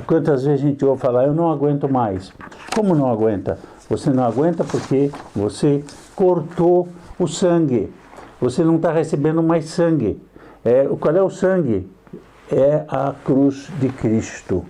Quantas vezes a gente ouve falar, eu não aguento mais. Como não aguenta? Você não aguenta porque você cortou o sangue. Você não está recebendo mais sangue. Qual é o sangue? É a cruz de Cristo.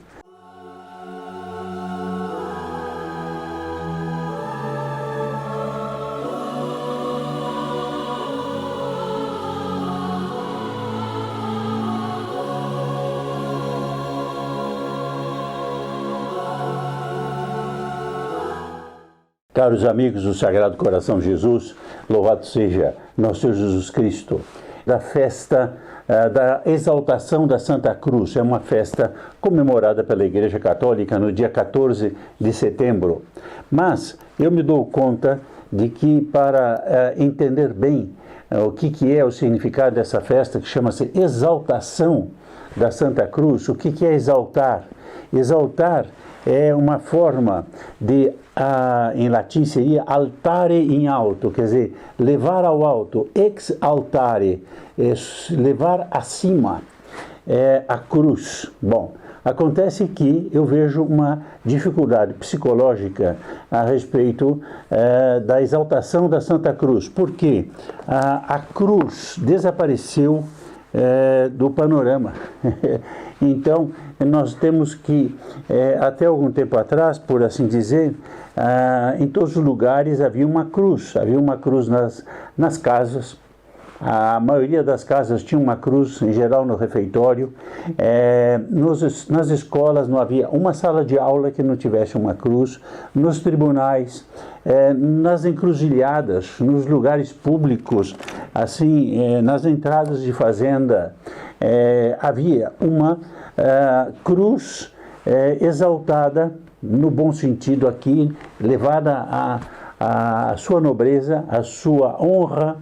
Caros amigos do Sagrado Coração de Jesus, louvado seja nosso Senhor Jesus Cristo. Da festa da exaltação da Santa Cruz, é uma festa comemorada pela Igreja Católica no dia 14 de setembro. Mas eu me dou conta de que para entender bem o que é o significado dessa festa, que chama-se exaltação da Santa Cruz, o que é exaltar? Exaltar é uma forma de, em latim seria altare in alto, quer dizer, levar ao alto, ex altare, levar acima, a cruz. Bom, acontece que eu vejo uma dificuldade psicológica a respeito da exaltação da Santa Cruz, porque a cruz desapareceu do panorama. Então, nós temos que, até algum tempo atrás, por assim dizer, em todos os lugares havia uma cruz nas casas. A maioria das casas tinha uma cruz, em geral no refeitório. Nas escolas não havia uma sala de aula que não tivesse uma cruz. Nos tribunais, nas encruzilhadas, nos lugares públicos, assim, nas entradas de fazenda, havia uma cruz exaltada, no bom sentido aqui, levada a sua nobreza, a sua honra,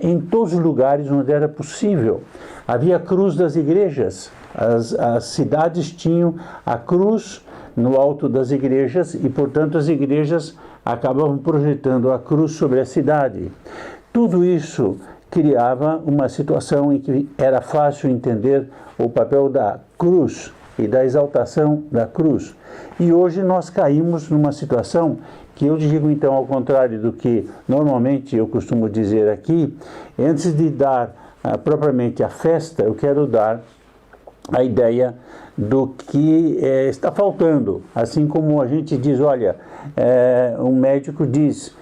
em todos os lugares onde era possível. Havia a cruz das igrejas, as cidades tinham a cruz no alto das igrejas e, portanto, as igrejas acabavam projetando a cruz sobre a cidade. Tudo isso criava uma situação em que era fácil entender o papel da cruz e da exaltação da cruz. E hoje nós caímos numa situação que eu digo, então, ao contrário do que normalmente eu costumo dizer aqui, antes de dar propriamente a festa, eu quero dar a ideia do que está faltando. Assim como a gente diz, olha, um médico diz,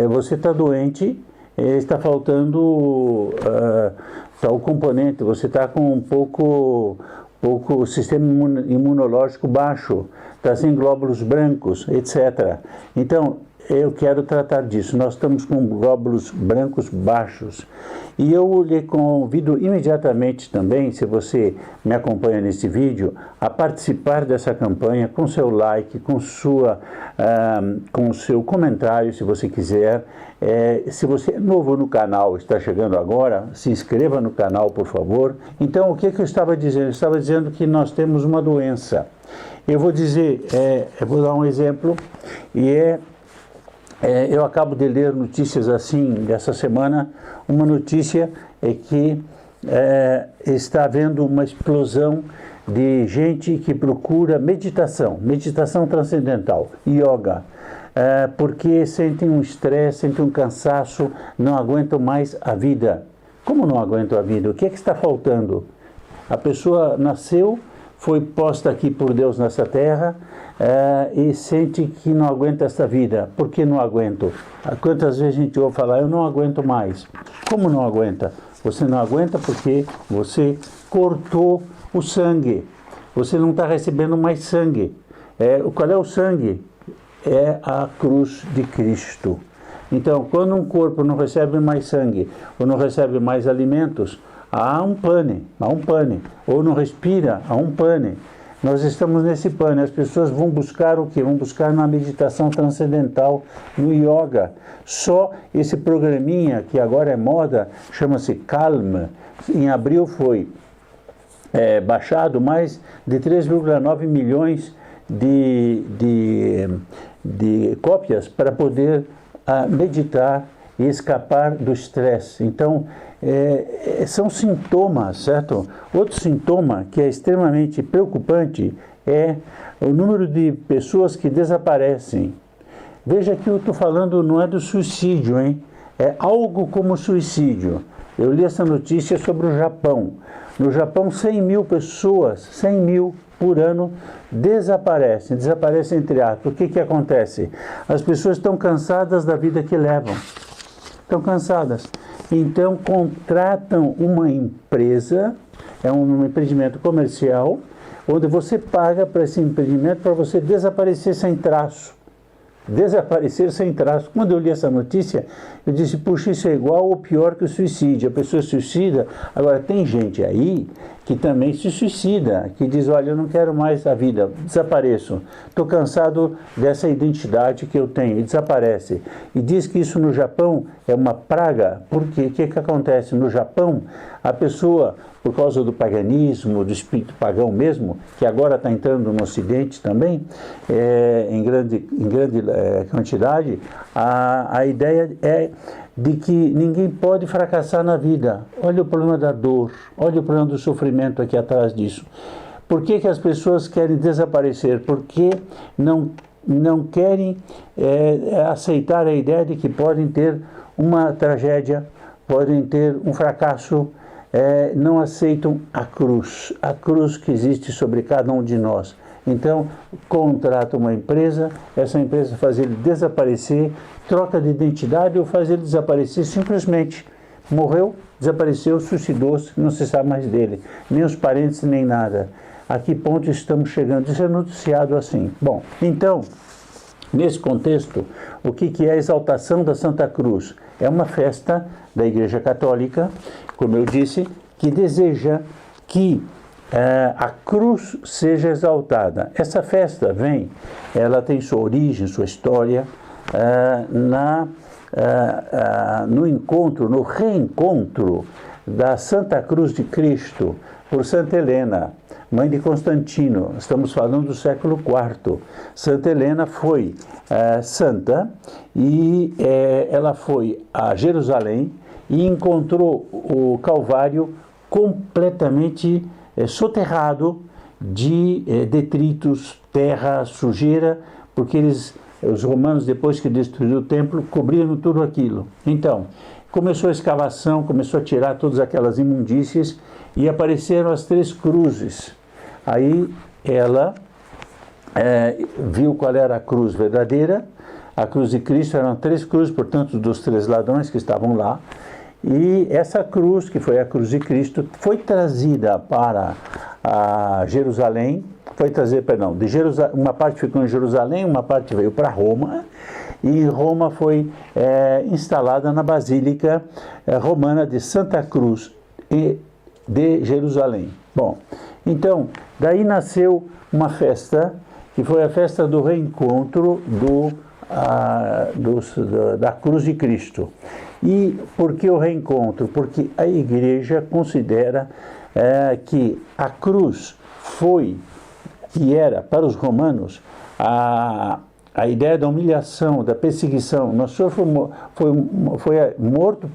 você está doente, está faltando tal componente, você está com um pouco sistema imunológico baixo, está sem glóbulos brancos, etc. Então, eu quero tratar disso. Nós estamos com glóbulos brancos baixos. E eu lhe convido imediatamente também, se você me acompanha nesse vídeo, a participar dessa campanha com seu like, com o seu comentário, se você quiser. Se você é novo no canal, está chegando agora, se inscreva no canal, por favor. Então, o que eu estava dizendo? Eu estava dizendo que nós temos uma doença. Eu vou dizer, eu vou dar um exemplo, e eu acabo de ler notícias assim, dessa semana, uma notícia que está havendo uma explosão de gente que procura meditação transcendental, yoga, porque sentem um estresse, sentem um cansaço, não aguentam mais a vida. Como não aguentam a vida? O que é que está faltando? A pessoa nasceu, foi posta aqui por Deus nessa terra, e sente que não aguenta essa vida. Por que não aguento? Quantas vezes a gente ouve falar, eu não aguento mais. Como não aguenta? Você não aguenta porque você cortou o sangue. Você não está recebendo mais sangue. Qual é o sangue? É a cruz de Cristo. Então, quando um corpo não recebe mais sangue, ou não recebe mais alimentos, há um pane, ou não respira, há um pane. Nós estamos nesse pane. As pessoas vão buscar o quê? Vão buscar na meditação transcendental, no yoga. Só esse programinha, que agora é moda, chama-se Calm, em abril foi baixado mais de 3,9 milhões de cópias para poder meditar e escapar do estresse. Então, são sintomas, certo? Outro sintoma que é extremamente preocupante é o número de pessoas que desaparecem. Veja que eu estou falando não é do suicídio, hein? É algo como suicídio. Eu li essa notícia sobre o Japão. No Japão, 100 mil pessoas, 100 mil por ano, desaparecem entre aspas. O que acontece? As pessoas estão cansadas da vida que levam. Estão cansadas. Então, contratam uma empresa, é um empreendimento comercial, onde você paga para esse empreendimento para você desaparecer sem traço. Desaparecer sem traço. Quando eu li essa notícia, eu disse, puxa, isso é igual ou pior que o suicídio. A pessoa se suicida. Agora, tem gente aí que também se suicida, que diz, olha, eu não quero mais a vida, desapareço. Estou cansado dessa identidade que eu tenho, e desaparece. E diz que isso no Japão é uma praga, porque o que acontece? No Japão, a pessoa, por causa do paganismo, do espírito pagão mesmo, que agora está entrando no Ocidente também, em grande quantidade, a ideia é de que ninguém pode fracassar na vida. Olha o problema da dor, olha o problema do sofrimento aqui atrás disso. Por que as pessoas querem desaparecer? Porque não querem aceitar a ideia de que podem ter uma tragédia, podem ter um fracasso, não aceitam a cruz que existe sobre cada um de nós. Então, contrata uma empresa, essa empresa faz ele desaparecer, troca de identidade ou faz ele desaparecer simplesmente. Morreu, desapareceu, suicidou-se, não se sabe mais dele, nem os parentes, nem nada. A que ponto estamos chegando? Isso é noticiado assim. Bom, então, nesse contexto, o que é a exaltação da Santa Cruz? É uma festa da Igreja Católica, como eu disse, que deseja que a cruz seja exaltada. Essa festa ela tem sua origem, sua história, no reencontro da Santa Cruz de Cristo por Santa Helena, mãe de Constantino. Estamos falando do século IV. Santa Helena foi santa e ela foi a Jerusalém e encontrou o Calvário completamente soterrado de detritos, terra, sujeira, porque os romanos, depois que destruíram o templo, cobriram tudo aquilo. Então, começou a escavação, começou a tirar todas aquelas imundícies e apareceram as 3 cruzes. Aí ela viu qual era a cruz verdadeira. A cruz de Cristo eram 3 cruzes, portanto, dos 3 ladrões que estavam lá. E essa cruz, que foi a cruz de Cristo, foi trazida para Jerusalém, uma parte ficou em Jerusalém, uma parte veio para Roma, e em Roma foi instalada na Basílica Romana de Santa Cruz de Jerusalém. Bom, então, daí nasceu uma festa, que foi a festa do reencontro da cruz de Cristo. E por que o reencontro? Porque a Igreja considera que a cruz que era para os romanos a ideia da humilhação, da perseguição. Nosso Senhor foi morto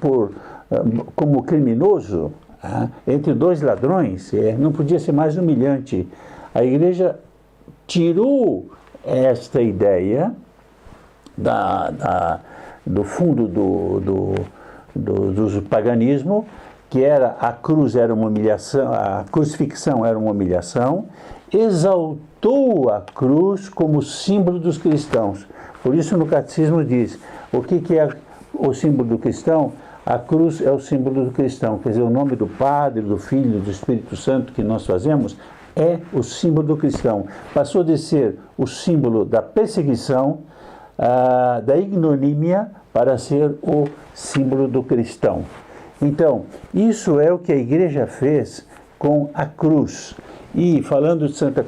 como criminoso entre 2 ladrões, não podia ser mais humilhante. A Igreja tirou esta ideia do fundo do paganismo, que era a cruz era uma humilhação, a crucifixão era uma humilhação, exaltou a cruz como símbolo dos cristãos. Por isso no Catecismo diz, o que é o símbolo do cristão? A cruz é o símbolo do cristão, quer dizer, o nome do Padre, do Filho, do Espírito Santo que nós fazemos é o símbolo do cristão. Passou de ser o símbolo da perseguição, da ignomínia, para ser o símbolo do cristão. Então, isso é o que a Igreja fez com a cruz. E falando de Santa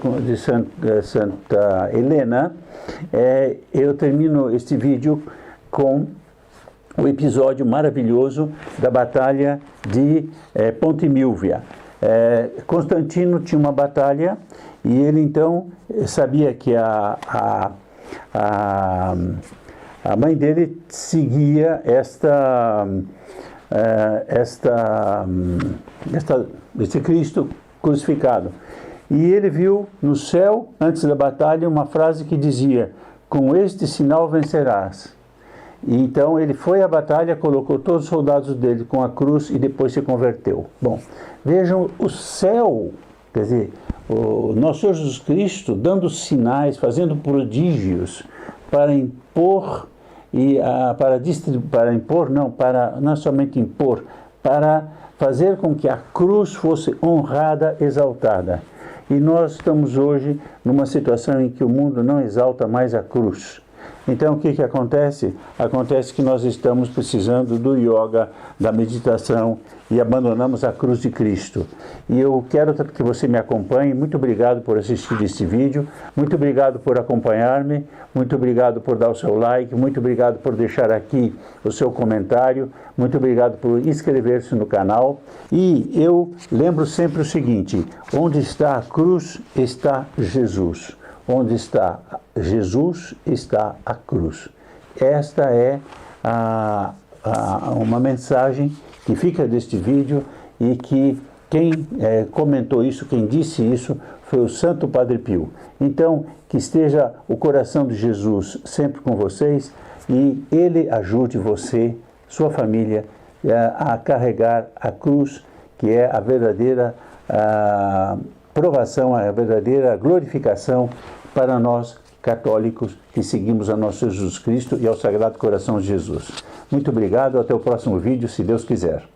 Helena, eu termino este vídeo com o episódio maravilhoso da Batalha de Ponte Milvia. Constantino tinha uma batalha e ele então sabia que a mãe dele seguia esse Cristo crucificado. E ele viu no céu, antes da batalha, uma frase que dizia: com este sinal vencerás. E então ele foi à batalha, colocou todos os soldados dele com a cruz e depois se converteu. Bom, vejam o céu, quer dizer, o nosso Senhor Jesus Cristo dando sinais, fazendo prodígios para impor não somente impor, para fazer com que a cruz fosse honrada, exaltada. E nós estamos hoje numa situação em que o mundo não exalta mais a cruz. Então, o que acontece? Acontece que nós estamos precisando do yoga, da meditação, e abandonamos a cruz de Cristo. E eu quero que você me acompanhe. Muito obrigado por assistir este vídeo, muito obrigado por acompanhar-me, muito obrigado por dar o seu like, muito obrigado por deixar aqui o seu comentário, muito obrigado por inscrever-se no canal. E eu lembro sempre o seguinte: onde está a cruz, está Jesus. Onde está Jesus, está a cruz. Esta é uma mensagem que fica deste vídeo, e que quem comentou isso, quem disse isso, foi o Santo Padre Pio. Então, que esteja o coração de Jesus sempre com vocês, e ele ajude você, sua família, a carregar a cruz, que é a verdadeira provação, a verdadeira glorificação para nós católicos que seguimos a nosso Jesus Cristo e ao Sagrado Coração de Jesus. Muito obrigado, até o próximo vídeo, se Deus quiser.